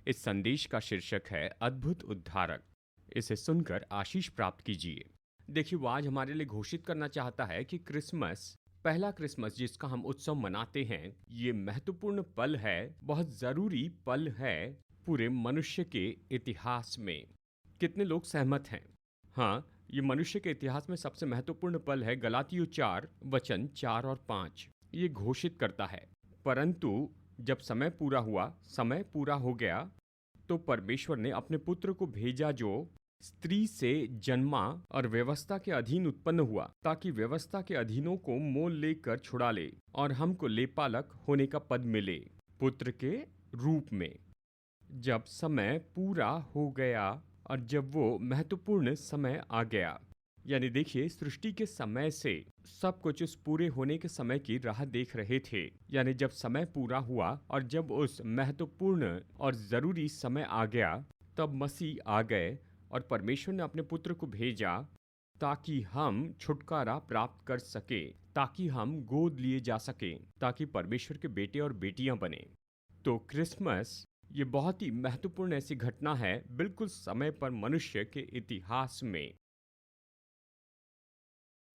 इस संदेश का शीर्षक है अद्भुत उद्धारक। इसे सुनकर आशीष प्राप्त कीजिए। देखिए, वो आज हमारे लिए घोषित करना चाहता है कि क्रिसमस, पहला क्रिसमस जिसका हम उत्सव मनाते हैं, ये महत्वपूर्ण पल है, बहुत जरूरी पल है पूरे मनुष्य के इतिहास में। कितने लोग सहमत हैं? हाँ, ये मनुष्य के इतिहास में सबसे महत्वपूर्ण पल है। गलातियों 4 वचन 4 और 5 ये घोषित करता है, परंतु जब समय पूरा हो गया, तो परमेश्वर ने अपने पुत्र को भेजा जो स्त्री से जन्मा और व्यवस्था के अधीन उत्पन्न हुआ, ताकि व्यवस्था के अधीनों को मोल लेकर छुड़ा ले और हमको लेपालक होने का पद मिले पुत्र के रूप में। जब समय पूरा हो गया और जब वो महत्वपूर्ण समय आ गया, यानी देखिए, सृष्टि के समय से सब कुछ उस पूरे होने के समय की राह देख रहे थे। यानी जब समय पूरा हुआ और जब उस महत्वपूर्ण और जरूरी समय आ गया, तब मसीह आ गए और परमेश्वर ने अपने पुत्र को भेजा ताकि हम छुटकारा प्राप्त कर सके, ताकि हम गोद लिए जा सके, ताकि परमेश्वर के बेटे और बेटियां बने। तो क्रिसमस ये बहुत ही महत्वपूर्ण ऐसी घटना है, बिल्कुल समय पर मनुष्य के इतिहास में।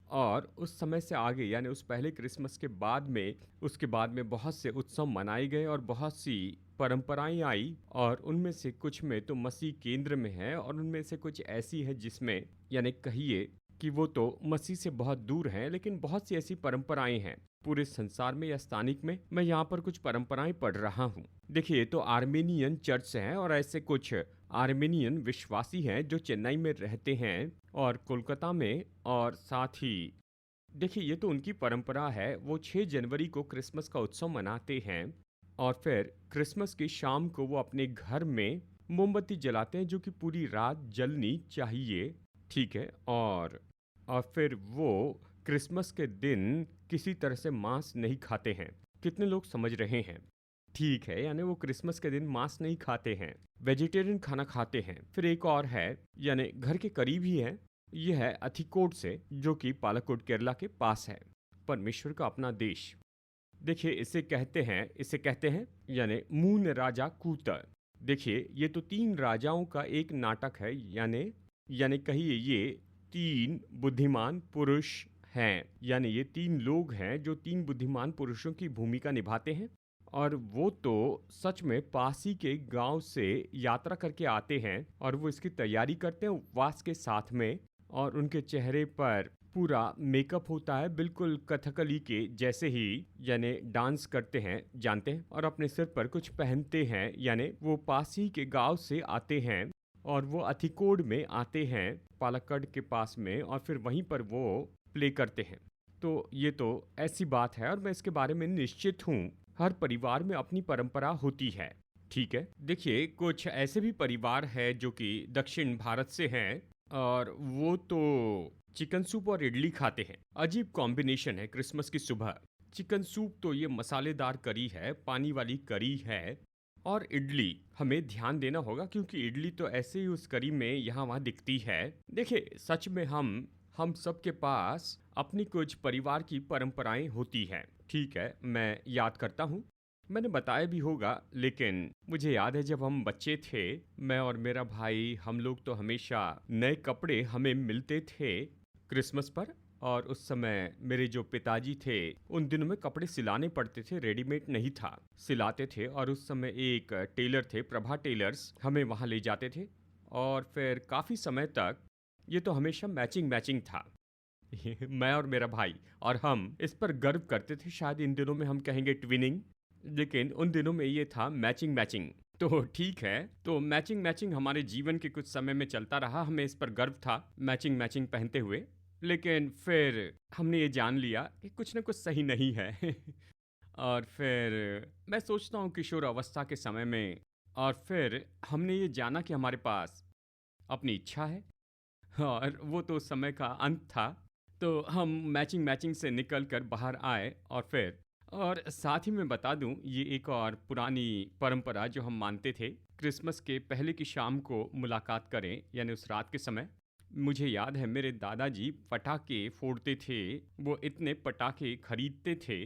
और उस समय से आगे, यानी उस पहले क्रिसमस के बाद में, उसके बाद में बहुत से उत्सव मनाए गए और बहुत सी परंपराएं आई, और उनमें से कुछ में तो मसीह केंद्र में है और उनमें से कुछ ऐसी है जिसमें, यानी कहिए कि वो तो मसीह से बहुत दूर हैं, लेकिन बहुत सी ऐसी परंपराएं हैं पूरे संसार में या स्थानिक में। मैं यहाँ पर कुछ परंपराएं पढ़ रहा हूँ। देखिए, ये तो आर्मेनियन चर्च से हैं और ऐसे कुछ आर्मेनियन विश्वासी हैं जो चेन्नई में रहते हैं और कोलकाता में, और साथ ही देखिए, ये तो उनकी परंपरा है। वो 6 जनवरी को क्रिसमस का उत्सव मनाते हैं और फिर क्रिसमस की शाम को वो अपने घर में मोमबत्ती जलाते हैं, जो कि पूरी रात जलनी चाहिए, ठीक है। और फिर वो क्रिसमस के दिन किसी तरह से मांस नहीं खाते हैं। कितने लोग समझ रहे हैं? ठीक है, यानी वो क्रिसमस के दिन मांस नहीं खाते हैं, वेजिटेरियन खाना खाते हैं। फिर एक और है, यानी घर के करीब ही है, ये है अथिकोड से, जो कि पालकोड केरला के पास है। परमेश्वर का अपना देश। देखिए, इसे कहते हैं यानी मून राजा कूतर। देखिए, ये तो 3 राजाओं का एक नाटक है, यानी यानी कहिए ये 3 बुद्धिमान पुरुष हैं। यानी ये 3 लोग हैं जो 3 बुद्धिमान पुरुषों की भूमिका निभाते हैं, और वो तो सच में पास ही के गांव से यात्रा करके आते हैं और वो इसकी तैयारी करते हैं उपवास के साथ में। और उनके चेहरे पर पूरा मेकअप होता है, बिल्कुल कथकली के जैसे ही, यानी डांस करते हैं, जानते हैं, और अपने सिर पर कुछ पहनते हैं। यानी वो पास ही के गांव से आते हैं और वो अथिकोड में आते हैं, पालक्कड़ के पास में, और फिर वहीं पर वो प्ले करते हैं। तो ये तो ऐसी बात है और मैं इसके बारे में निश्चित हूँ। हर परिवार में अपनी परंपरा होती है, ठीक है। देखिए, कुछ ऐसे भी परिवार है जो कि दक्षिण भारत से हैं और वो तो चिकन सूप और इडली खाते हैं। अजीब कॉम्बिनेशन है क्रिसमस की सुबह। चिकन सूप तो ये मसालेदार करी है, पानी वाली करी है, और इडली हमें ध्यान देना होगा क्योंकि इडली तो ऐसे ही उस करी में यहाँ वहाँ दिखती है। देखिए, सच में हम सबके पास अपनी कुछ परिवार की परंपराएं होती हैं, ठीक है। मैं याद करता हूँ, मैंने बताया भी होगा, लेकिन मुझे याद है जब हम बच्चे थे, मैं और मेरा भाई, हम लोग तो हमेशा नए कपड़े हमें मिलते थे क्रिसमस पर। और उस समय मेरे जो पिताजी थे, उन दिनों में कपड़े सिलाने पड़ते थे, रेडीमेड नहीं था, सिलाते थे। और उस समय एक टेलर थे, प्रभा टेलर्स, हमें वहाँ ले जाते थे। और फिर काफ़ी समय तक ये तो हमेशा मैचिंग मैचिंग था। मैं और मेरा भाई, और हम इस पर गर्व करते थे। शायद इन दिनों में हम कहेंगे ट्विनिंग, लेकिन उन दिनों में ये था मैचिंग मैचिंग। तो ठीक है, तो मैचिंग मैचिंग हमारे जीवन के कुछ समय में चलता रहा, हमें इस पर गर्व था मैचिंग मैचिंग पहनते हुए। लेकिन फिर हमने ये जान लिया कि कुछ ना कुछ सही नहीं है। और फिर मैं सोचता हूँ किशोर अवस्था के समय में, और फिर हमने ये जाना कि हमारे पास अपनी इच्छा है, और वो तो समय का अंत था। तो हम मैचिंग मैचिंग से निकल कर बाहर आए, और फिर, और साथ ही मैं बता दूं, ये एक और पुरानी परंपरा जो हम मानते थे, क्रिसमस के पहले की शाम को मुलाकात करें, यानी उस रात के समय। मुझे याद है मेरे दादाजी पटाखे फोड़ते थे। वो इतने पटाखे खरीदते थे,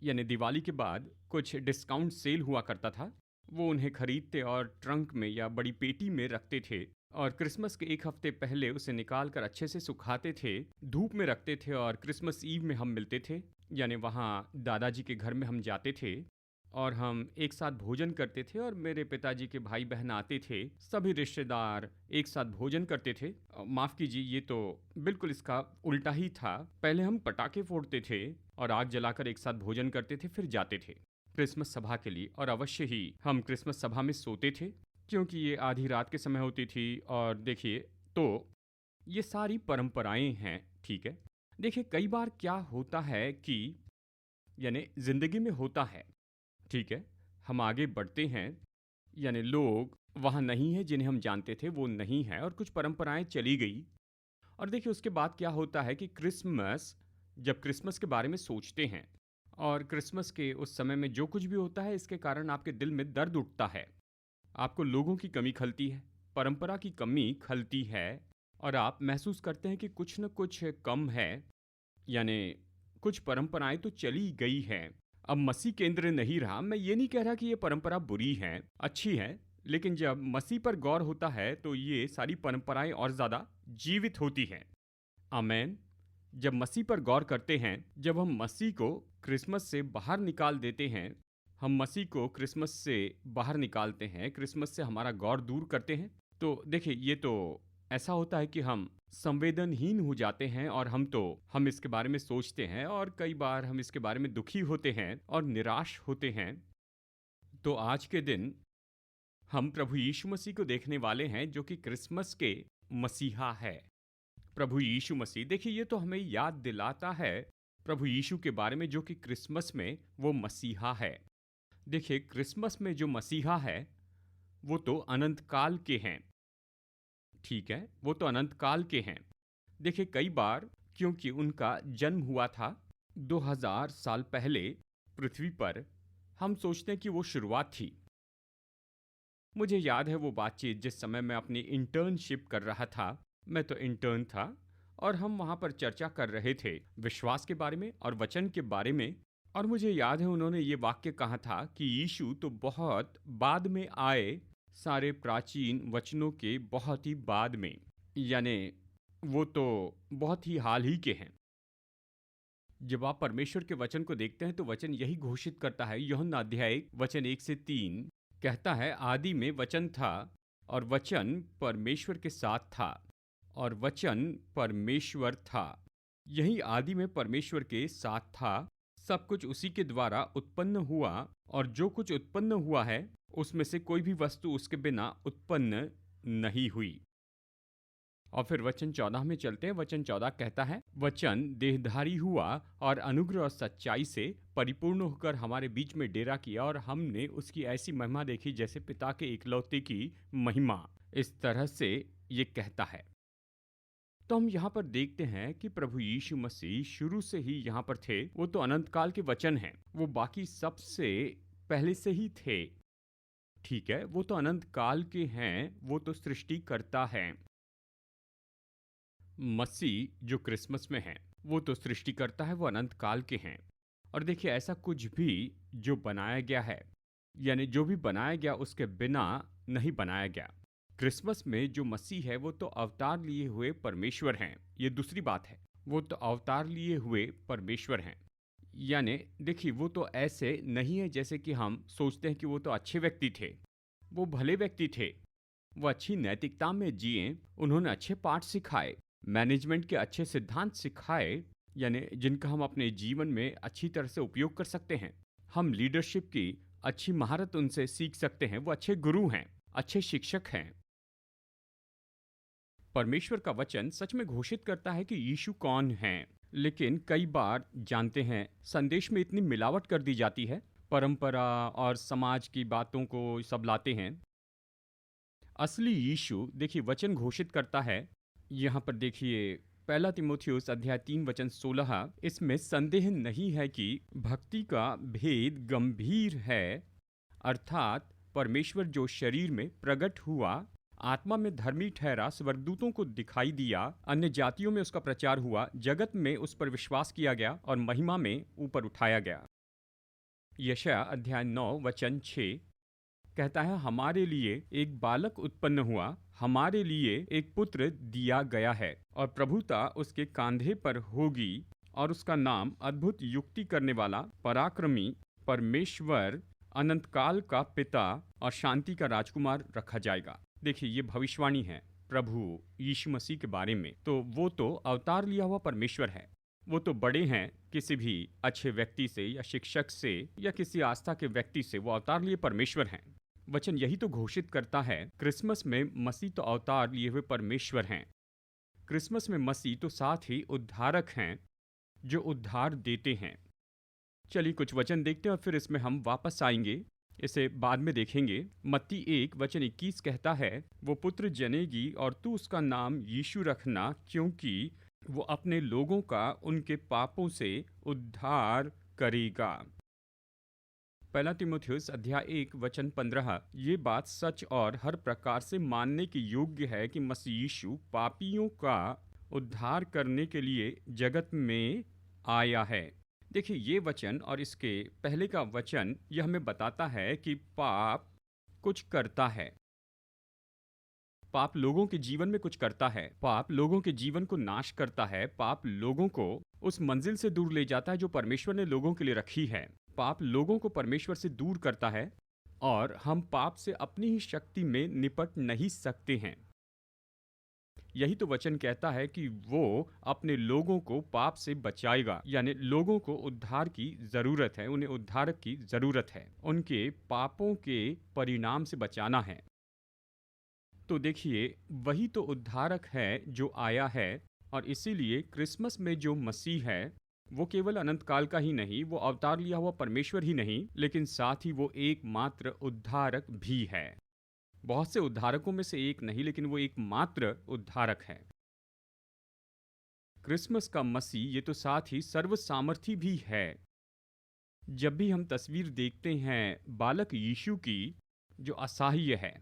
यानी दिवाली के बाद कुछ डिस्काउंट सेल हुआ करता था, वो उन्हें खरीदते और ट्रंक में या बड़ी पेटी में रखते थे और क्रिसमस के एक हफ्ते पहले उसे निकाल कर अच्छे से सुखाते थे, धूप में रखते थे और क्रिसमस ईव में हम मिलते थे। यानी वहाँ दादाजी के घर में हम जाते थे और हम एक साथ भोजन करते थे और मेरे पिताजी के भाई बहन आते थे, सभी रिश्तेदार एक साथ भोजन करते थे। माफ़ कीजिए, ये तो बिल्कुल इसका उल्टा ही था। पहले हम पटाखे फोड़ते थे और आग जलाकर एक साथ भोजन करते थे, फिर जाते थे क्रिसमस सभा के लिए। और अवश्य ही हम क्रिसमस सभा में सोते थे क्योंकि ये आधी रात के समय होती थी। और देखिए, तो ये सारी परंपराएं हैं, ठीक है। देखिए, कई बार क्या होता है कि यानी ज़िंदगी में होता है, ठीक है, हम आगे बढ़ते हैं, यानी लोग वहाँ नहीं है जिन्हें हम जानते थे, वो नहीं है और कुछ परंपराएं चली गई। और देखिए, उसके बाद क्या होता है कि क्रिसमस, जब क्रिसमस के बारे में सोचते हैं और क्रिसमस के उस समय में जो कुछ भी होता है, इसके कारण आपके दिल में दर्द उठता है। आपको लोगों की कमी खलती है, परंपरा की कमी खलती है और आप महसूस करते हैं कि कुछ न कुछ कम है। यानी कुछ परंपराएं तो चली गई हैं, अब मसीह केंद्र नहीं रहा। मैं ये नहीं कह रहा कि ये परंपरा बुरी है, अच्छी है, लेकिन जब मसीह पर गौर होता है तो ये सारी परंपराएं और ज़्यादा जीवित होती हैं। आमेन। जब मसीह पर गौर करते हैं, जब हम मसीह को क्रिसमस से बाहर निकाल देते हैं, हम मसीह को क्रिसमस से बाहर निकालते हैं, क्रिसमस से हमारा गौर दूर करते हैं, तो देखिए, ये तो ऐसा होता है कि हम संवेदनहीन हो जाते हैं और हम इसके बारे में सोचते हैं और कई बार हम इसके बारे में दुखी होते हैं और निराश होते हैं। तो आज के दिन हम प्रभु यीशु मसीह को देखने वाले हैं, जो कि क्रिसमस के मसीहा है। प्रभु यीशु मसीह, देखिए, ये तो हमें याद दिलाता है प्रभु यीशु के बारे में, जो कि क्रिसमस में वो मसीहा है। देखिए, क्रिसमस में जो मसीहा है वो तो अनंत काल के हैं, ठीक है, वो तो अनंत काल के हैं। देखिए, कई बार क्योंकि उनका जन्म हुआ था 2000 साल पहले पृथ्वी पर, हम सोचते हैं कि वो शुरुआत थी। मुझे याद है वो बातचीत जिस समय मैं अपनी इंटर्नशिप कर रहा था, मैं तो इंटर्न था और हम वहाँ पर चर्चा कर रहे थे विश्वास के बारे में और वचन के बारे में। और मुझे याद है उन्होंने ये वाक्य कहा था कि यीशु तो बहुत बाद में आए, सारे प्राचीन वचनों के बहुत ही बाद में, यानी वो तो बहुत ही हाल ही के हैं। जब आप परमेश्वर के वचन को देखते हैं तो वचन यही घोषित करता है, यूहन्ना अध्याय वचन 1 से 3 कहता है, आदि में वचन था और वचन परमेश्वर के साथ था और वचन परमेश्वर था। यही आदि में परमेश्वर के साथ था। सब कुछ उसी के द्वारा उत्पन्न हुआ और जो कुछ उत्पन्न हुआ है उसमें से कोई भी वस्तु उसके बिना उत्पन्न नहीं हुई। और फिर वचन 14 में चलते हैं। वचन 14 कहता है, वचन देहधारी हुआ और अनुग्रह और सच्चाई से परिपूर्ण होकर हमारे बीच में डेरा किया और हमने उसकी ऐसी महिमा देखी जैसे पिता के इकलौते की महिमा। इस तरह से ये कहता है। तो हम यहाँ पर देखते हैं कि प्रभु यीशु मसीह शुरू से ही यहाँ पर थे। वो तो अनंत काल के वचन हैं, वो बाकी सबसे पहले से ही थे, ठीक है, वो तो अनंत काल के हैं, वो तो सृष्टि करता है। मसीह जो क्रिसमस में है वो तो सृष्टि करता है, वो अनंत काल के हैं। और देखिए, ऐसा कुछ भी जो बनाया गया है, यानी जो भी बनाया गया उसके बिना नहीं बनाया गया। क्रिसमस में जो मसीह है वो तो अवतार लिए हुए परमेश्वर हैं, ये दूसरी बात है, वो तो अवतार लिए हुए परमेश्वर हैं। यानी देखिए, वो तो ऐसे नहीं है जैसे कि हम सोचते हैं कि वो तो अच्छे व्यक्ति थे, वो भले व्यक्ति थे, वो अच्छी नैतिकता में जिए, उन्होंने अच्छे पाठ सिखाए, मैनेजमेंट के अच्छे सिद्धांत सिखाए, यानी जिनका हम अपने जीवन में अच्छी तरह से उपयोग कर सकते हैं। हम लीडरशिप की अच्छी महारत उनसे सीख सकते हैं, वो अच्छे गुरु हैं, अच्छे शिक्षक हैं। परमेश्वर का वचन सच में घोषित करता है कि यीशु कौन हैं, लेकिन कई बार जानते हैं संदेश में इतनी मिलावट कर दी जाती है, परंपरा और समाज की बातों को सब लाते हैं। असली यीशु, देखिए, वचन घोषित करता है। यहाँ पर देखिए, पहला तिमोथियुस अध्याय 3 वचन 16, इसमें संदेह नहीं है कि भक्ति का भेद गंभीर है, अर्थात परमेश्वर जो शरीर में प्रकट हुआ, आत्मा में धर्मी ठहरा, स्वर्गदूतों को दिखाई दिया, अन्य जातियों में उसका प्रचार हुआ, जगत में उस पर विश्वास किया गया और महिमा में ऊपर उठाया गया। यशायाह अध्याय 9 वचन 6 कहता है हमारे लिए एक बालक उत्पन्न हुआ, हमारे लिए एक पुत्र दिया गया है और प्रभुता उसके कांधे पर होगी और उसका नाम अद्भुत युक्ति करने वाला, पराक्रमी, परमेश्वर, अनंतकाल का पिता और शांति का राजकुमार रखा जाएगा। देखिए, ये भविष्यवाणी है प्रभु यीशु मसीह के बारे में। तो वो तो अवतार लिया हुआ परमेश्वर है, वो तो बड़े हैं किसी भी अच्छे व्यक्ति से या शिक्षक से या किसी आस्था के व्यक्ति से, वो अवतार लिए परमेश्वर हैं। वचन यही तो घोषित करता है, क्रिसमस में मसीह तो अवतार लिए हुए परमेश्वर हैं। क्रिसमस में मसीह तो साथ ही उद्धारक हैं जो उद्धार देते हैं। चलिए कुछ वचन देखते हैं और फिर इसमें हम वापस आएंगे, इसे बाद में देखेंगे। मत्ती 1:21 कहता है, वो पुत्र जनेगी और तू उसका नाम यीशु रखना, क्योंकि वो अपने लोगों का उनके पापों से उद्धार करेगा। पहला तीमुथियुस अध्याय 1:15। ये बात सच और हर प्रकार से मानने के योग्य है कि मसीह यीशु पापियों का उद्धार करने के लिए जगत में आया है। देखिए, ये वचन और इसके पहले का वचन यह हमें बताता है कि पाप कुछ करता है, पाप लोगों के जीवन में कुछ करता है, पाप लोगों के जीवन को नाश करता है, पाप लोगों को उस मंजिल से दूर ले जाता है जो परमेश्वर ने लोगों के लिए रखी है। पाप लोगों को परमेश्वर से दूर करता है और हम पाप से अपनी ही शक्ति में निपट नहीं सकते हैं। यही तो वचन कहता है कि वो अपने लोगों को पाप से बचाएगा, यानी लोगों को उद्धार की जरूरत है, उन्हें उद्धारक की जरूरत है, उनके पापों के परिणाम से बचाना है। तो देखिए, वही तो उद्धारक है जो आया है और इसीलिए क्रिसमस में जो मसीह है वो केवल अनंत काल का ही नहीं, वो अवतार लिया हुआ परमेश्वर ही नहीं, लेकिन साथ ही वो एकमात्र उद्धारक भी है। बहुत से उद्धारकों में से एक नहीं, लेकिन वो एकमात्र उद्धारक है। क्रिसमस का मसीह ये तो साथ ही सर्वसामर्थी भी है। जब भी हम तस्वीर देखते हैं बालक यीशु की, जो असहाय है,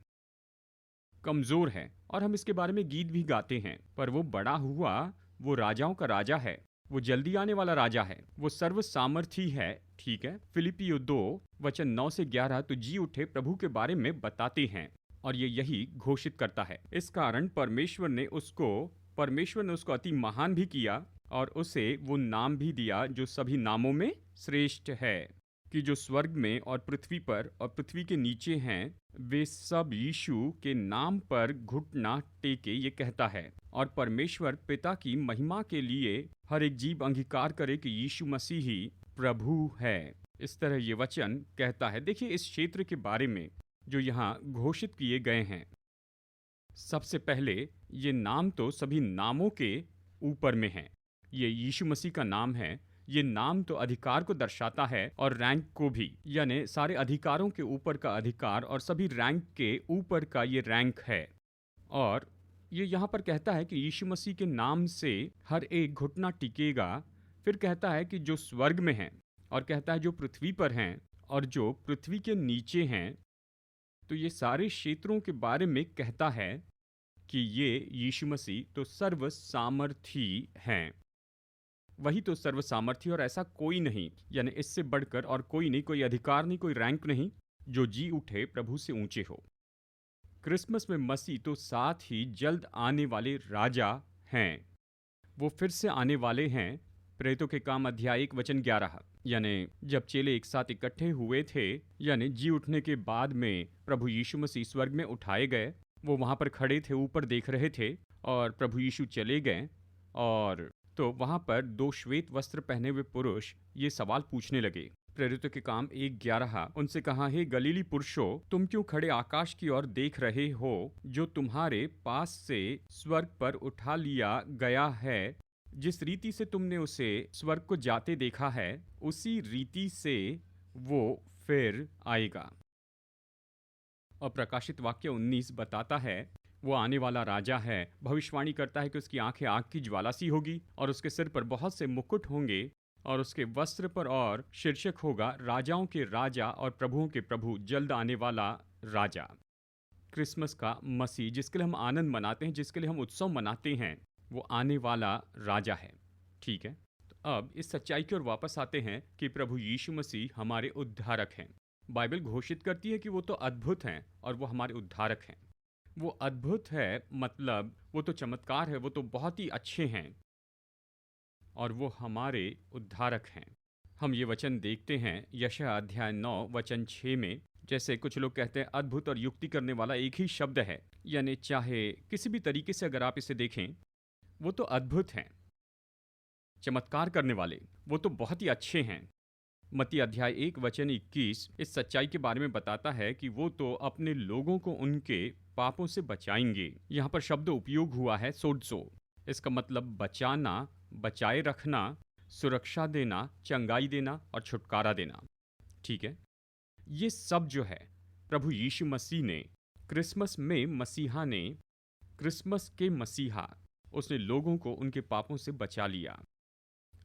कमजोर है, और हम इसके बारे में गीत भी गाते हैं, पर वो बड़ा हुआ, वो राजाओं का राजा है, वो जल्दी आने वाला राजा है, वो सर्व सामर्थी है। ठीक है, फिलिपियो 2:9-11 तो जी उठे प्रभु के बारे में बताते हैं और ये यही घोषित करता है। इस कारण परमेश्वर ने उसको अति महान भी किया और उसे वो नाम भी दिया जो सभी नामों में श्रेष्ठ है, कि जो स्वर्ग में और पृथ्वी पर और पृथ्वी के नीचे हैं, वे सब यीशु के नाम पर घुटना टेके। ये कहता है और परमेश्वर पिता की महिमा के लिए हर एक जीव अंगीकार करे कि यीशु मसीह ही प्रभु है। इस तरह ये वचन कहता है। देखिए, इस क्षेत्र के बारे में जो यहाँ घोषित किए गए हैं, सबसे पहले ये नाम तो सभी नामों के ऊपर में है। ये यीशु मसीह का नाम है। ये नाम तो अधिकार को दर्शाता है और रैंक को भी, यानी सारे अधिकारों के ऊपर का अधिकार और सभी रैंक के ऊपर का ये रैंक है। और ये यहाँ पर कहता है कि यीशु मसीह के नाम से हर एक घुटना टिकेगा। फिर कहता है कि जो स्वर्ग में हैं, और कहता है जो पृथ्वी पर हैं और जो पृथ्वी के नीचे हैं। तो ये सारे क्षेत्रों के बारे में कहता है कि ये यीशु मसीह तो सर्व सामर्थी हैं। वही तो सर्व सामर्थी, और ऐसा कोई नहीं, यानी इससे बढ़कर और कोई नहीं, कोई अधिकार नहीं, कोई रैंक नहीं जो जी उठे प्रभु से ऊंचे हो। क्रिसमस में मसीह तो साथ ही जल्द आने वाले राजा हैं। वो फिर से आने वाले हैं। प्रेरितों के काम अध्याय 1:11, यानी जब चेले एक साथ इकट्ठे हुए थे, यानी जी उठने के बाद में प्रभु यीशु मसीह स्वर्ग में उठाए गए। वो वहाँ पर खड़े थे, ऊपर देख रहे थे और प्रभु यीशु चले गए। और तो वहाँ पर 2 श्वेत वस्त्र पहने हुए पुरुष ये सवाल पूछने लगे। प्रेरितों के काम 1:11 उनसे कहा, हे गलीली पुरुषों, तुम क्यों खड़े आकाश की ओर देख रहे हो? जो तुम्हारे पास से स्वर्ग पर उठा लिया गया है, जिस रीति से तुमने उसे स्वर्ग को जाते देखा है, उसी रीति से वो फिर आएगा। और प्रकाशित वाक्य 19 बताता है, वो आने वाला राजा है। भविष्यवाणी करता है कि उसकी आंखें आग की ज्वाला सी होगी और उसके सिर पर बहुत से मुकुट होंगे और उसके वस्त्र पर और शीर्षक होगा, राजाओं के राजा और प्रभुओं के प्रभु, जल्द आने वाला राजा। क्रिसमस का मसीह, जिसके लिए हम आनंद मनाते हैं, जिसके लिए हम उत्सव मनाते हैं, वो आने वाला राजा है। ठीक है, तो अब इस सच्चाई की ओर वापस आते हैं कि प्रभु यीशु मसीह हमारे उद्धारक हैं। बाइबल घोषित करती है कि वो तो अद्भुत हैं और वो हमारे उद्धारक हैं। वो अद्भुत है मतलब वो तो चमत्कार है, वो तो बहुत ही अच्छे हैं और वो हमारे उद्धारक हैं। हम ये वचन देखते हैं यशायाह अध्याय 9 वचन 6 में। जैसे कुछ लोग कहते हैं अद्भुत और युक्ति करने वाला एक ही शब्द है, यानी चाहे किसी भी तरीके से अगर आप इसे देखें, वो तो अद्भुत हैं। चमत्कार करने वाले वो तो बहुत ही अच्छे हैं। मत्ती अध्याय 1 वचन 21 इस सच्चाई के बारे में बताता है कि वो तो अपने लोगों को उनके पापों से बचाएंगे। यहाँ पर शब्द उपयोग हुआ है सोड्सो। इसका मतलब बचाना, बचाए रखना, सुरक्षा देना, चंगाई देना और छुटकारा देना। ठीक है, ये सब जो है प्रभु यीशु मसीह ने क्रिसमस में, मसीहा ने, क्रिसमस के मसीहा, उसने लोगों को उनके पापों से बचा लिया।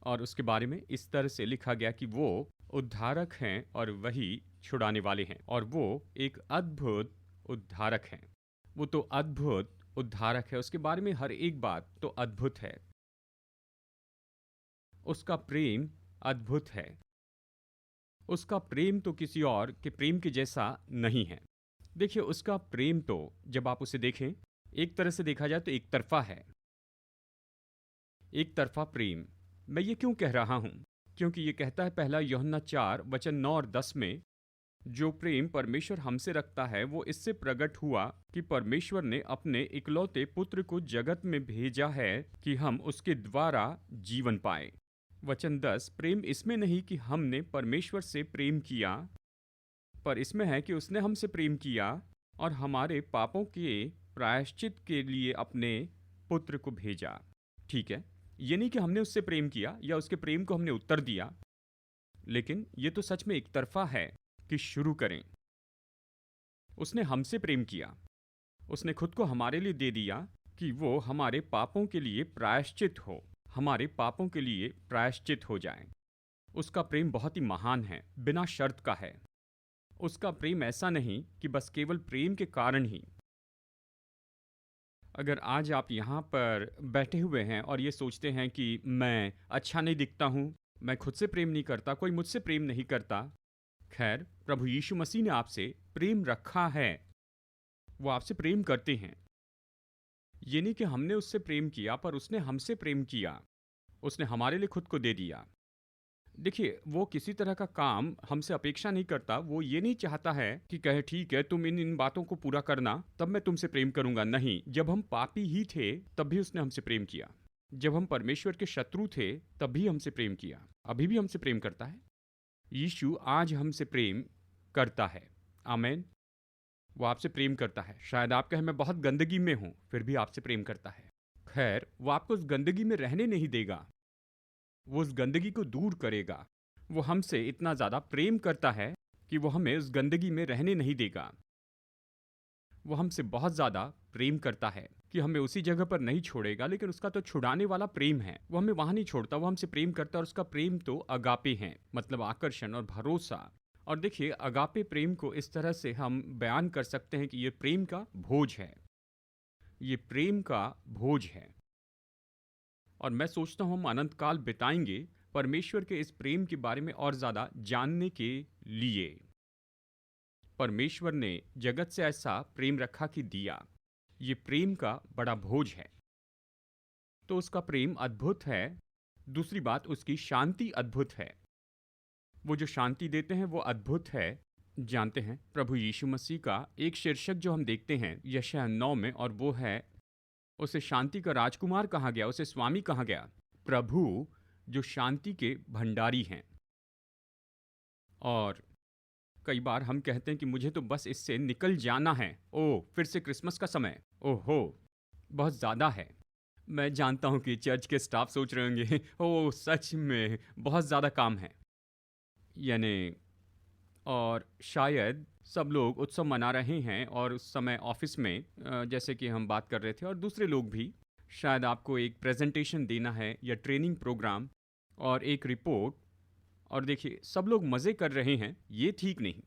और उसके बारे में इस तरह से लिखा गया कि वो उद्धारक हैं और वही छुड़ाने वाले हैं, और वो एक अद्भुत उद्धारक हैं। वो तो अद्भुत उद्धारक है, उसके बारे में हर एक बात तो अद्भुत है। उसका प्रेम अद्भुत है। उसका प्रेम तो किसी और के प्रेम के जैसा नहीं है। देखिए, उसका प्रेम तो जब आप उसे देखें, एक तरह से देखा जाए तो एक तरफा है। एक तरफा प्रेम। मैं ये क्यों कह रहा हूं? क्योंकि ये कहता है पहला यूहन्ना 4 वचन 9 और 10 में, जो प्रेम परमेश्वर हमसे रखता है वो इससे प्रकट हुआ कि परमेश्वर ने अपने इकलौते पुत्र को जगत में भेजा है कि हम उसके द्वारा जीवन पाए। वचन 10, प्रेम इसमें नहीं कि हमने परमेश्वर से प्रेम किया, पर इसमें है कि उसने हमसे प्रेम किया और हमारे पापों के प्रायश्चित के लिए अपने पुत्र को भेजा। ठीक है, ये नहीं कि हमने उससे प्रेम किया या उसके प्रेम को हमने उत्तर दिया, लेकिन ये तो सच में एक तरफा है कि शुरू करें। उसने हमसे प्रेम किया, उसने खुद को हमारे लिए दे दिया कि वो हमारे पापों के लिए प्रायश्चित हो, हमारे पापों के लिए प्रायश्चित हो जाए। उसका प्रेम बहुत ही महान है, बिना शर्त का है। उसका प्रेम ऐसा नहीं कि बस केवल प्रेम के कारण ही। अगर आज आप यहाँ पर बैठे हुए हैं और ये सोचते हैं कि मैं अच्छा नहीं दिखता हूँ, मैं खुद से प्रेम नहीं करता, कोई मुझसे प्रेम नहीं करता, खैर, प्रभु यीशु मसीह ने आपसे प्रेम रखा है। वो आपसे प्रेम करते हैं। ये नहीं कि हमने उससे प्रेम किया, पर उसने हमसे प्रेम किया। उसने हमारे लिए खुद को दे दिया। देखिए, वो किसी तरह का काम हमसे अपेक्षा नहीं करता। वो ये नहीं चाहता है कि कहे ठीक है तुम इन इन बातों को पूरा करना तब मैं तुमसे प्रेम करूंगा। नहीं, जब हम पापी ही थे तब भी उसने हमसे प्रेम किया। जब हम परमेश्वर के शत्रु थे तब भी हमसे प्रेम किया। अभी भी हमसे प्रेम करता है। यीशु आज हमसे प्रेम करता है। आमेन। वो आपसे प्रेम करता है। शायद आप कहें मैं बहुत गंदगी में हूं, फिर भी आपसे प्रेम करता है। खैर, वो आपको उस गंदगी में रहने नहीं देगा, वो उस गंदगी को दूर करेगा। वो हमसे इतना ज़्यादा प्रेम करता है कि वो हमें उस गंदगी में रहने नहीं देगा। वो हमसे बहुत ज़्यादा प्रेम करता है कि हमें उसी जगह पर नहीं छोड़ेगा, लेकिन उसका तो छुड़ाने वाला प्रेम है। वो हमें वहाँ नहीं छोड़ता, वो हमसे प्रेम करता है। और उसका प्रेम तो अगापे है, मतलब आकर्षण और भरोसा। और देखिए, अगापे प्रेम को इस तरह से हम बयान कर सकते हैं कि ये प्रेम का भोज है। ये प्रेम का भोज है। और मैं सोचता हूँ हम अनंत काल बिताएंगे परमेश्वर के इस प्रेम के बारे में और ज़्यादा जानने के लिए। परमेश्वर ने जगत से ऐसा प्रेम रखा कि दिया। ये प्रेम का बड़ा भोज है। तो उसका प्रेम अद्भुत है। दूसरी बात, उसकी शांति अद्भुत है। वो जो शांति देते हैं वो अद्भुत है। जानते हैं, प्रभु यीशु मसीह का एक शीर्षक जो हम देखते हैं यशायाह 9 में, और वो है उसे शांति का राजकुमार कहा गया, उसे स्वामी कहा गया। प्रभु जो शांति के भंडारी हैं। और कई बार हम कहते हैं कि मुझे तो बस इससे निकल जाना है। ओह, फिर से क्रिसमस का समय, ओहो, बहुत ज़्यादा है। मैं जानता हूं कि चर्च के स्टाफ सोच रहे होंगे ओह सच में बहुत ज़्यादा काम है, यानी, और शायद सब लोग उत्सव मना रहे हैं और उस समय ऑफिस में जैसे कि हम बात कर रहे थे, और दूसरे लोग भी, शायद आपको एक प्रेजेंटेशन देना है या ट्रेनिंग प्रोग्राम और एक रिपोर्ट, और देखिए सब लोग मज़े कर रहे हैं। ये ठीक नहीं।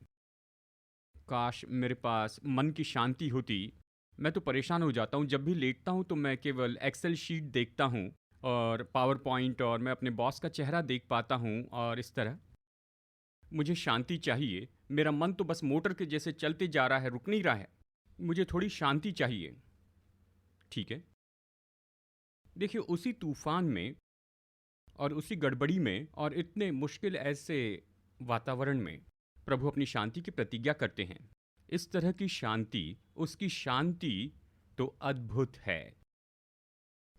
काश मेरे पास मन की शांति होती। मैं तो परेशान हो जाता हूँ जब भी लेटता हूँ, तो मैं केवल एक्सेल शीट देखता हूँ और पावर पॉइंट, और मैं अपने बॉस का चेहरा देख पाता हूँ, और इस तरह। मुझे शांति चाहिए, मेरा मन तो बस मोटर के जैसे चलते जा रहा है, रुक नहीं रहा है। मुझे थोड़ी शांति चाहिए। ठीक है। देखिए, उसी तूफान में और उसी गड़बड़ी में और इतने मुश्किल ऐसे वातावरण में प्रभु अपनी शांति की प्रतिज्ञा करते हैं। इस तरह की शांति, उसकी शांति तो अद्भुत है।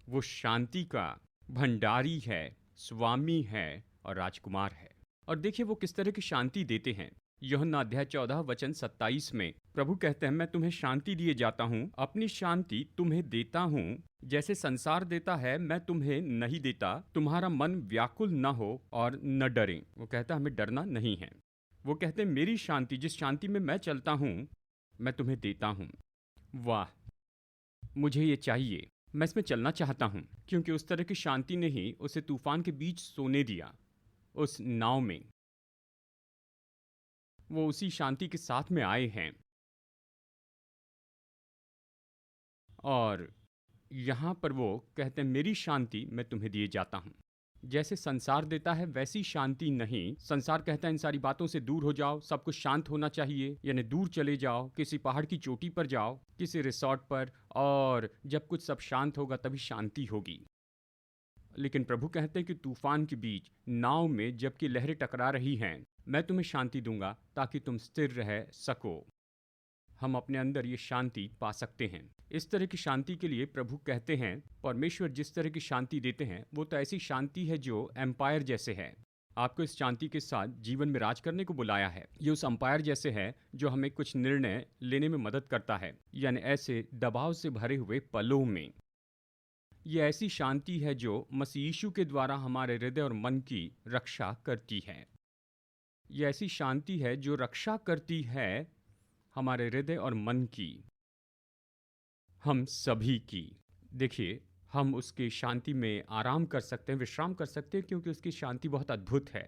वो शांति का भंडारी है, स्वामी है और राजकुमार है। और देखिए वो किस तरह की शांति देते हैं। यूहन्ना अध्याय 14 वचन 27 में प्रभु कहते हैं, मैं तुम्हें शांति दिए जाता हूँ, अपनी शांति तुम्हें देता हूँ। जैसे संसार देता है मैं तुम्हें नहीं देता। तुम्हारा मन व्याकुल न हो और न डरे। वो कहता है हमें डरना नहीं है। वो कहते हैं मेरी शांति, जिस शांति में मैं चलता हूँ, मैं तुम्हें देता हूँ। वाह, मुझे ये चाहिए, मैं इसमें चलना चाहता हूँ। क्योंकि उस तरह की शांति ने ही उसे तूफान के बीच सोने दिया, उस नाव में। वो उसी शांति के साथ में आए हैं। और यहाँ पर वो कहते हैं मेरी शांति मैं तुम्हें दिए जाता हूँ। जैसे संसार देता है वैसी शांति नहीं। संसार कहता है इन सारी बातों से दूर हो जाओ, सब कुछ शांत होना चाहिए, यानी दूर चले जाओ, किसी पहाड़ की चोटी पर जाओ, किसी रिसॉर्ट पर, और जब कुछ सब शांत होगा तभी शांति होगी। लेकिन प्रभु कहते हैं कि तूफान के बीच नाव में जबकि लहरें टकरा रही हैं, मैं तुम्हें शांति दूंगा ताकि तुम स्थिर रह सको। हम अपने अंदर ये शांति पा सकते हैं। इस तरह की शांति के लिए प्रभु कहते हैं, परमेश्वर जिस तरह की शांति देते हैं वो तो ऐसी शांति है जो एम्पायर जैसे है। आपको इस शांति के साथ जीवन में राज करने को बुलाया है। ये उस एम्पायर जैसे है जो हमें कुछ निर्णय लेने में मदद करता है, यानी ऐसे दबाव से भरे हुए पलों में। ये ऐसी शांति है जो मसीह यीशु के द्वारा हमारे हृदय और मन की रक्षा करती है। ये ऐसी शांति है जो रक्षा करती है हमारे हृदय और मन की, हम सभी की। देखिए, हम उसकी शांति में आराम कर सकते हैं, विश्राम कर सकते हैं, क्योंकि उसकी शांति बहुत अद्भुत है।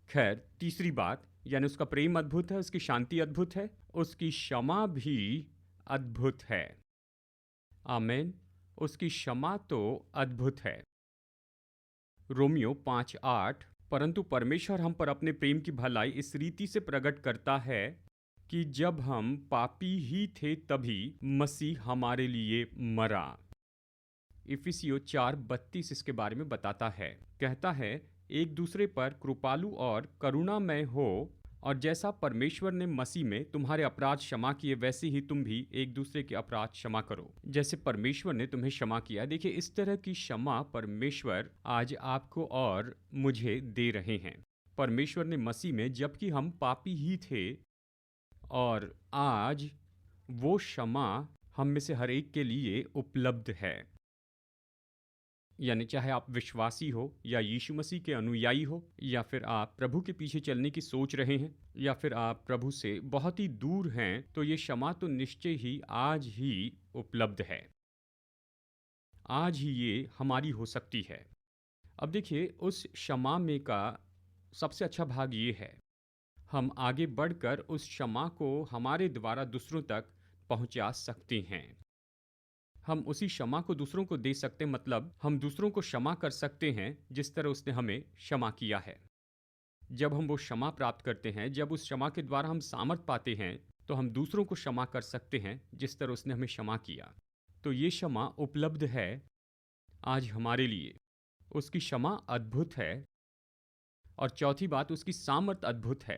खैर, तीसरी बात, यानी उसका प्रेम अद्भुत है, उसकी शांति अद्भुत है, उसकी क्षमा भी अद्भुत है। आमीन। उसकी क्षमा तो अद्भुत है। रोमियो 5:8, परंतु परमेश्वर हम पर अपने प्रेम की भलाई इस रीति से प्रकट करता है कि जब हम पापी ही थे तभी मसीह हमारे लिए मरा। इफिसियों 4:32 इसके बारे में बताता है। कहता है, एक दूसरे पर कृपालु और करुणामय हो, और जैसा परमेश्वर ने मसीह में तुम्हारे अपराध क्षमा किए वैसे ही तुम भी एक दूसरे के अपराध क्षमा करो, जैसे परमेश्वर ने तुम्हें क्षमा किया। देखिए, इस तरह की क्षमा परमेश्वर आज आपको और मुझे दे रहे हैं। परमेश्वर ने मसीह में, जबकि हम पापी ही थे, और आज वो क्षमा हम में से हर एक के लिए उपलब्ध है। यानी चाहे आप विश्वासी हो या यीशु मसीह के अनुयायी हो, या फिर आप प्रभु के पीछे चलने की सोच रहे हैं, या फिर आप प्रभु से बहुत ही दूर हैं, तो ये क्षमा तो निश्चय ही आज ही उपलब्ध है। आज ही ये हमारी हो सकती है। अब देखिए, उस क्षमा में का सबसे अच्छा भाग ये है, हम आगे बढ़कर उस क्षमा को हमारे द्वारा दूसरों तक पहुंचा सकते हैं। हम उसी क्षमा को दूसरों को दे सकते हैं, मतलब हम दूसरों को क्षमा कर सकते हैं जिस तरह उसने हमें क्षमा किया है। जब हम वो क्षमा प्राप्त करते हैं, जब उस क्षमा के द्वारा हम सामर्थ पाते हैं, तो हम दूसरों को क्षमा कर सकते हैं जिस तरह उसने हमें क्षमा किया। तो ये क्षमा उपलब्ध है आज हमारे लिए। उसकी क्षमा अद्भुत है। और चौथी बात, उसकी सामर्थ अद्भुत है।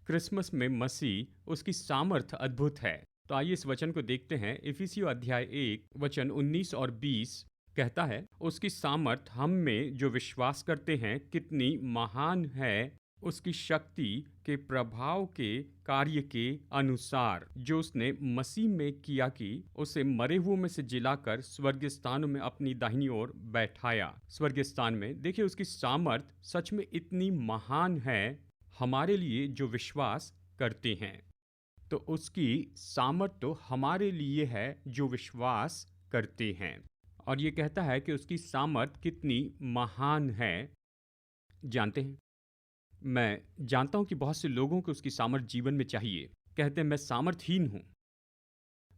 क्रिसमस में मसीह, उसकी सामर्थ अद्भुत है। तो आइए इस वचन को देखते हैं। इफिसियों अध्याय 1 वचन 19 और 20 कहता है, उसकी सामर्थ हम में जो विश्वास करते हैं कितनी महान है, उसकी शक्ति के प्रभाव के कार्य के अनुसार जो उसने मसीह में किया, कि उसे मरे हुओं में से जिलाकर स्वर्गीय स्थानों में अपनी दाहिनी ओर बैठाया। स्वर्गीय स्थान में देखिए, उसकी सामर्थ सच में इतनी महान है हमारे लिए जो विश्वास करते हैं। तो उसकी सामर्थ तो हमारे लिए है जो विश्वास करते हैं। और ये कहता है कि उसकी सामर्थ कितनी महान है। जानते हैं, मैं जानता हूं कि बहुत से लोगों को उसकी सामर्थ जीवन में चाहिए। कहते हैं मैं सामर्थहीन हूं,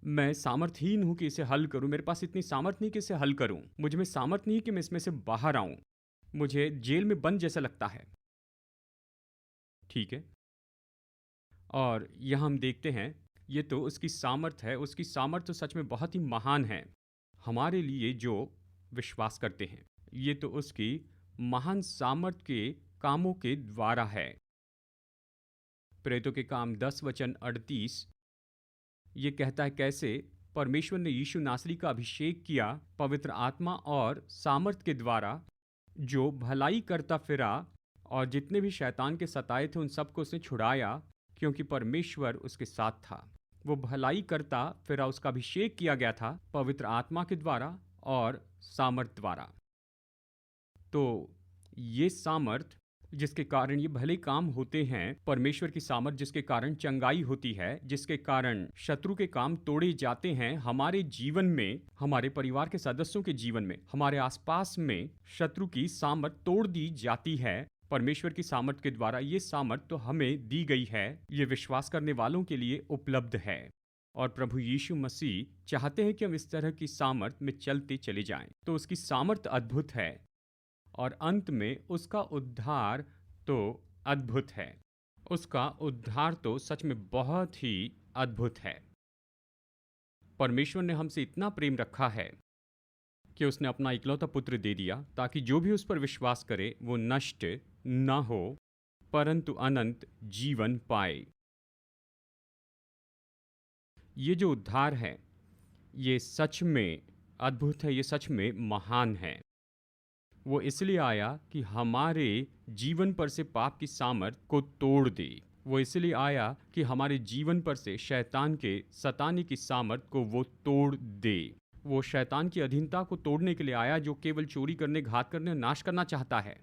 मैं सामर्थहीन हूं कि इसे हल करूं, मेरे पास इतनी सामर्थ नहीं कि इसे हल करूं, मुझ में सामर्थ नहीं कि मैं इसमें से बाहर आऊं, मुझे जेल में बंद जैसा लगता है। ठीक है। और यहाँ हम देखते हैं, ये तो उसकी सामर्थ है, उसकी सामर्थ तो सच में बहुत ही महान है, हमारे लिए जो विश्वास करते हैं। ये तो उसकी महान सामर्थ के कामों के द्वारा है। प्रेरितों के काम 10 वचन 38 ये कहता है कैसे परमेश्वर ने यीशु नासरी का अभिषेक किया पवित्र आत्मा और सामर्थ के द्वारा, जो भलाई करता फिरा और जितने भी शैतान के सताए थे उन सबको उसने छुड़ाया, क्योंकि परमेश्वर उसके साथ था। वो भलाई करता फिरा, उसका अभिषेक किया गया था पवित्र आत्मा के द्वारा और सामर्थ द्वारा। तो ये सामर्थ जिसके कारण ये भले काम होते हैं, परमेश्वर की सामर्थ जिसके कारण चंगाई होती है, जिसके कारण शत्रु के काम तोड़े जाते हैं हमारे जीवन में, हमारे परिवार के सदस्यों के जीवन में, हमारे आसपास में शत्रु की सामर्थ तोड़ दी जाती है परमेश्वर की सामर्थ के द्वारा। ये सामर्थ तो हमें दी गई है, ये विश्वास करने वालों के लिए उपलब्ध है और प्रभु यीशु मसीह चाहते हैं कि हम इस तरह की सामर्थ में चलते चले जाएं। तो उसकी सामर्थ अद्भुत है और अंत में उसका उद्धार तो अद्भुत है। उसका उद्धार तो सच में बहुत ही अद्भुत है। परमेश्वर ने हमसे इतना प्रेम रखा है कि उसने अपना इकलौता पुत्र दे दिया ताकि जो भी उस पर विश्वास करे वो नष्ट ना हो परंतु अनंत जीवन पाए। ये जो उद्धार है ये सच में अद्भुत है, ये सच में महान है। वो इसलिए आया कि हमारे जीवन पर से पाप की सामर्थ को तोड़ दे। वो इसलिए आया कि हमारे जीवन पर से शैतान के सताने की सामर्थ को वो तोड़ दे। वो शैतान की अधीनता को तोड़ने के लिए आया जो केवल चोरी करने, घात करने, नाश करना चाहता है।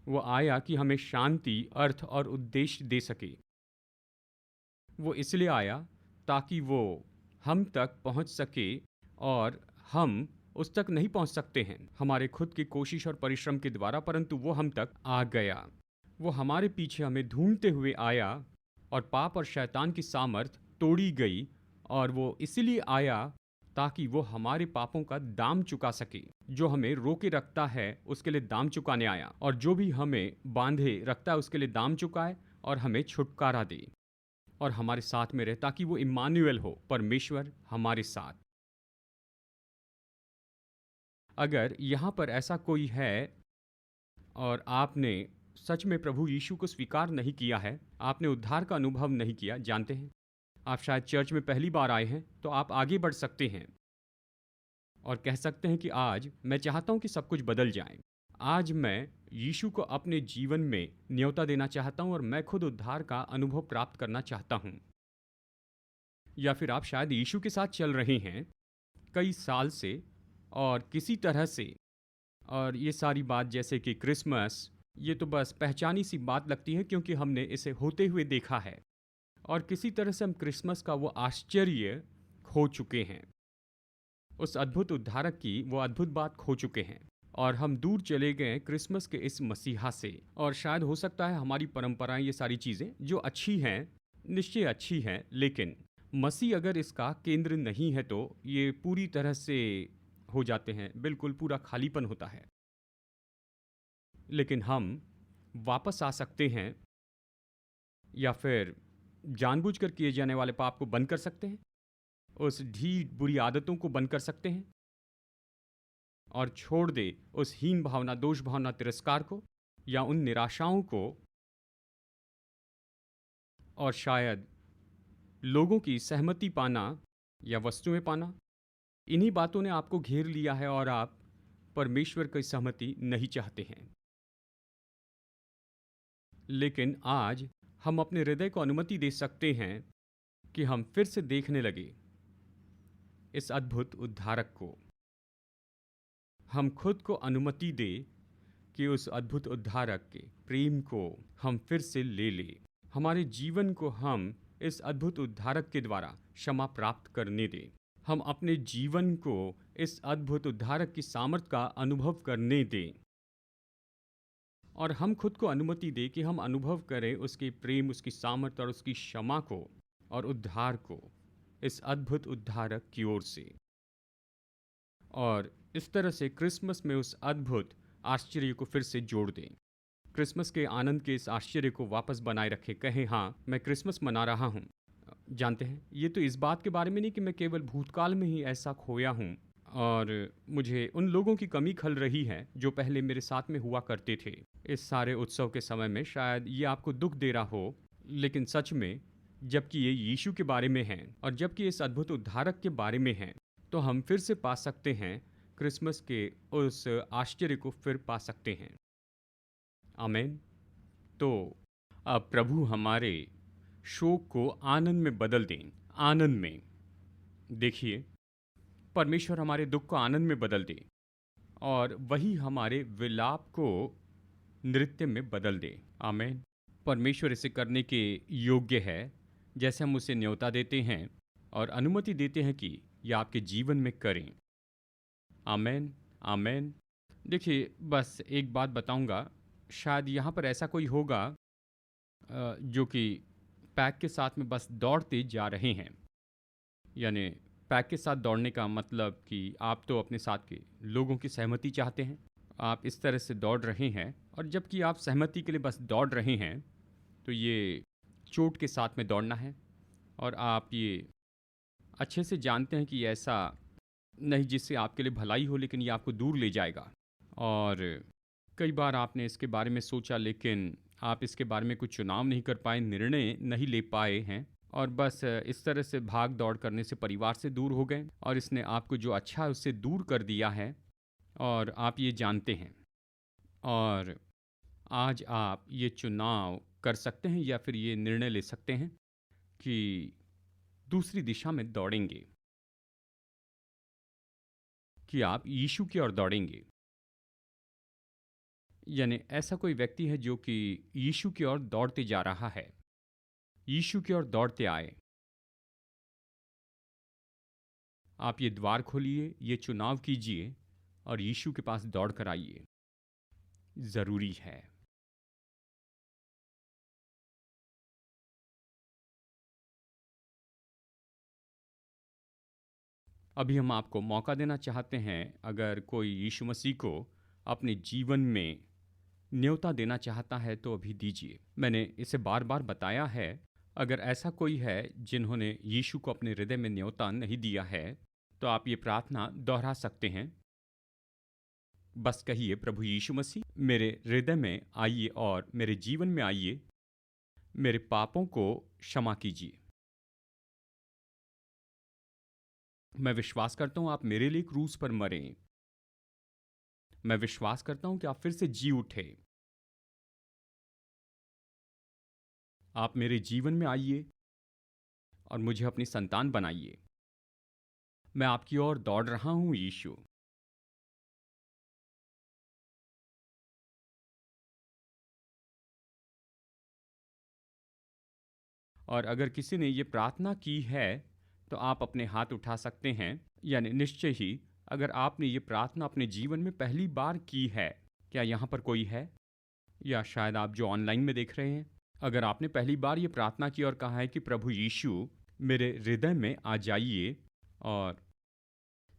वो आया कि हमें शांति, अर्थ और उद्देश्य दे सके। वो इसलिए आया ताकि वो हम तक पहुंच सके और हम उस तक नहीं पहुंच सकते हैं हमारे खुद की कोशिश और परिश्रम के द्वारा, परंतु वो हम तक आ गया। वो हमारे पीछे हमें ढूंढते हुए आया और पाप और शैतान की सामर्थ तोड़ी गई और वो इसलिए आया ताकि वो हमारे पापों का दाम चुका सके। जो हमें रोके रखता है उसके लिए दाम चुकाने आया और जो भी हमें बांधे रखता है उसके लिए दाम चुकाए और हमें छुटकारा दे और हमारे साथ में रहे ताकि वो इम्मानुएल हो, परमेश्वर हमारे साथ। अगर यहाँ पर ऐसा कोई है और आपने सच में प्रभु यीशु को स्वीकार नहीं किया है, आपने उद्धार का अनुभव नहीं किया, जानते हैं आप शायद चर्च में पहली बार आए हैं, तो आप आगे बढ़ सकते हैं और कह सकते हैं कि आज मैं चाहता हूं कि सब कुछ बदल जाए। आज मैं यीशु को अपने जीवन में न्योता देना चाहता हूं और मैं खुद उद्धार का अनुभव प्राप्त करना चाहता हूं। या फिर आप शायद यीशु के साथ चल रहे हैं कई साल से और किसी तरह से, और ये सारी बात जैसे कि क्रिसमस, ये तो बस पहचानी सी बात लगती है क्योंकि हमने इसे होते हुए देखा है और किसी तरह से हम क्रिसमस का वो आश्चर्य खो चुके हैं, उस अद्भुत उद्धारक की वो अद्भुत बात खो चुके हैं और हम दूर चले गए क्रिसमस के इस मसीहा से। और शायद हो सकता है हमारी परंपराएं, ये सारी चीज़ें जो अच्छी हैं, निश्चय अच्छी हैं, लेकिन मसीह अगर इसका केंद्र नहीं है तो ये पूरी तरह से हो जाते हैं, बिल्कुल पूरा खालीपन होता है। लेकिन हम वापस आ सकते हैं या फिर जानबूझकर किए जाने वाले पाप को बंद कर सकते हैं, उस ढीठ बुरी आदतों को बंद कर सकते हैं और छोड़ दे उस हीन भावना, दोष भावना, तिरस्कार को या उन निराशाओं को और शायद लोगों की सहमति पाना या वस्तुएं पाना। इन्हीं बातों ने आपको घेर लिया है और आप परमेश्वर की सहमति नहीं चाहते हैं। लेकिन आज हम अपने हृदय को अनुमति दे सकते हैं कि हम फिर से देखने लगे इस अद्भुत उद्धारक को। हम खुद को अनुमति दे कि उस अद्भुत उद्धारक के प्रेम को हम फिर से ले लें। हमारे जीवन को हम इस अद्भुत उद्धारक के द्वारा क्षमा प्राप्त करने दें। हम अपने जीवन को इस अद्भुत उद्धारक की सामर्थ का अनुभव करने दें और हम खुद को अनुमति दें कि हम अनुभव करें उसके प्रेम, उसकी सामर्थ और उसकी क्षमा को और उद्धार को इस अद्भुत उद्धारक की ओर से। और इस तरह से क्रिसमस में उस अद्भुत आश्चर्य को फिर से जोड़ दें। क्रिसमस के आनंद के इस आश्चर्य को वापस बनाए रखे, कहें हाँ मैं क्रिसमस मना रहा हूँ। जानते हैं, ये तो इस बात के बारे में नहीं कि मैं केवल भूतकाल में ही ऐसा खोया हूँ और मुझे उन लोगों की कमी खल रही है जो पहले मेरे साथ में हुआ करते थे। इस सारे उत्सव के समय में शायद ये आपको दुख दे रहा हो, लेकिन सच में जबकि ये यीशु के बारे में है और जबकि इस अद्भुत उद्धारक के बारे में है, तो हम फिर से पा सकते हैं क्रिसमस के उस आश्चर्य को फिर पा सकते हैं। आमीन। तो अब प्रभु हमारे शोक को आनंद में बदल दें। आनंद में देखिए, परमेश्वर हमारे दुख को आनंद में बदल दे और वही हमारे विलाप को नृत्य में बदल दे। आमीन। परमेश्वर इसे करने के योग्य है, जैसे हम उसे न्योता देते हैं और अनुमति देते हैं कि यह आपके जीवन में करें। आमीन। आमीन। देखिए, बस एक बात बताऊंगा, शायद यहाँ पर ऐसा कोई होगा जो कि पैक के साथ में बस दौड़ते जा रहे हैं। यानी पैक के साथ दौड़ने का मतलब कि आप तो अपने साथ के लोगों की सहमति चाहते हैं, आप इस तरह से दौड़ रहे हैं, और जबकि आप सहमति के लिए बस दौड़ रहे हैं तो ये चोट के साथ में दौड़ना है और आप ये अच्छे से जानते हैं कि ऐसा नहीं जिससे आपके लिए भलाई हो, लेकिन ये आपको दूर ले जाएगा। और कई बार आपने इसके बारे में सोचा, लेकिन आप इसके बारे में कुछ चुनाव नहीं कर पाए, निर्णय नहीं ले पाए हैं और बस इस तरह से भाग दौड़ करने से परिवार से दूर हो गए और इसने आपको जो अच्छा है उससे दूर कर दिया है और आप ये जानते हैं। और आज आप ये चुनाव कर सकते हैं या फिर ये निर्णय ले सकते हैं कि दूसरी दिशा में दौड़ेंगे, कि आप यीशु की ओर दौड़ेंगे। यानी ऐसा कोई व्यक्ति है जो कि यीशु की ओर दौड़ते जा रहा है, यीशु की ओर दौड़ते आए। आप ये द्वार खोलिए, ये चुनाव कीजिए और यीशु के पास दौड़ कर आइए। जरूरी है। अभी हम आपको मौका देना चाहते हैं, अगर कोई यीशु मसीह को अपने जीवन में न्योता देना चाहता है तो अभी दीजिए। मैंने इसे बार बार बताया है, अगर ऐसा कोई है जिन्होंने यीशु को अपने हृदय में न्योता नहीं दिया है तो आप ये प्रार्थना दोहरा सकते हैं। बस कहिए, प्रभु यीशु मसीह मेरे हृदय में आइए और मेरे जीवन में आइए, मेरे पापों को क्षमा कीजिए। मैं विश्वास करता हूं आप मेरे लिए क्रूस पर मरे। मैं विश्वास करता हूं कि आप फिर से जी उठे। आप मेरे जीवन में आइए और मुझे अपनी संतान बनाइए। मैं आपकी ओर दौड़ रहा हूं यीशु। और अगर किसी ने ये प्रार्थना की है तो आप अपने हाथ उठा सकते हैं। यानी निश्चय ही अगर आपने ये प्रार्थना अपने जीवन में पहली बार की है, क्या यहाँ पर कोई है? या शायद आप जो ऑनलाइन में देख रहे हैं, अगर आपने पहली बार ये प्रार्थना की और कहा है कि प्रभु यीशु मेरे हृदय में आ जाइए, और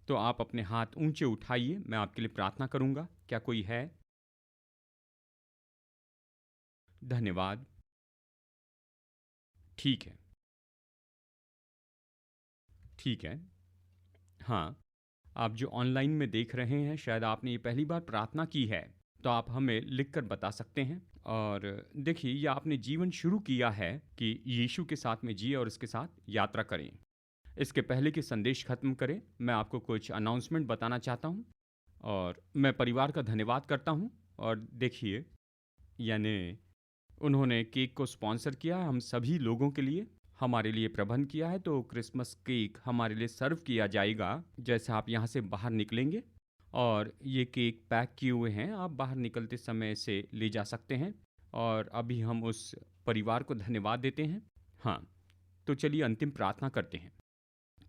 तो आप अपने हाथ ऊंचे उठाइए, मैं आपके लिए प्रार्थना करूंगा। क्या कोई है? धन्यवाद। ठीक है, ठीक है। हाँ, आप जो ऑनलाइन में देख रहे हैं, शायद आपने ये पहली बार प्रार्थना की है, तो आप हमें लिखकर बता सकते हैं। और देखिए, ये आपने जीवन शुरू किया है कि यीशु के साथ में जिए और इसके साथ यात्रा करें। इसके पहले कि संदेश खत्म करें, मैं आपको कुछ अनाउंसमेंट बताना चाहता हूँ और मैं परिवार का धन्यवाद करता हूँ। और देखिए, यानी उन्होंने केक को स्पॉन्सर किया है हम सभी लोगों के लिए, हमारे लिए प्रबंध किया है, तो क्रिसमस केक हमारे लिए सर्व किया जाएगा जैसे आप यहाँ से बाहर निकलेंगे। और ये केक पैक किए हुए हैं, आप बाहर निकलते समय से ले जा सकते हैं। और अभी हम उस परिवार को धन्यवाद देते हैं। हाँ, तो चलिए अंतिम प्रार्थना करते हैं।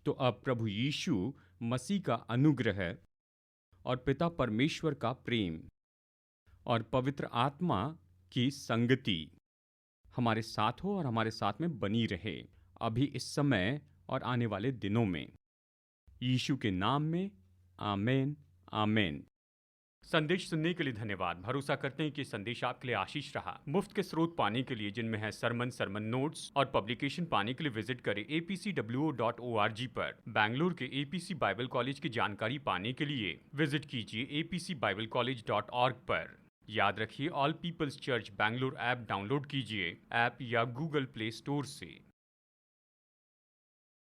तो अब प्रभु यीशु मसीह का अनुग्रह और पिता परमेश्वर का प्रेम और पवित्र आत्मा की संगति हमारे साथ हो और हमारे साथ में बनी रहे, अभी इस समय और आने वाले दिनों में। यीशु के नाम में आमेन, आमेन। संदेश सुनने के लिए धन्यवाद। भरोसा करते हैं कि संदेश आपके लिए आशीष रहा। मुफ्त के स्रोत पाने के लिए, जिनमें है सरमन नोट्स और पब्लिकेशन, पाने के लिए विजिट करें apcwo.org पर। बैंगलोर के एपीसी बाइबल कॉलेज की जानकारी पाने के लिए विजिट कीजिए apcbiblecollege.org पर। याद रखिए, all peoples church Bangalore app download कीजिए ऐप या गूगल प्ले स्टोर से।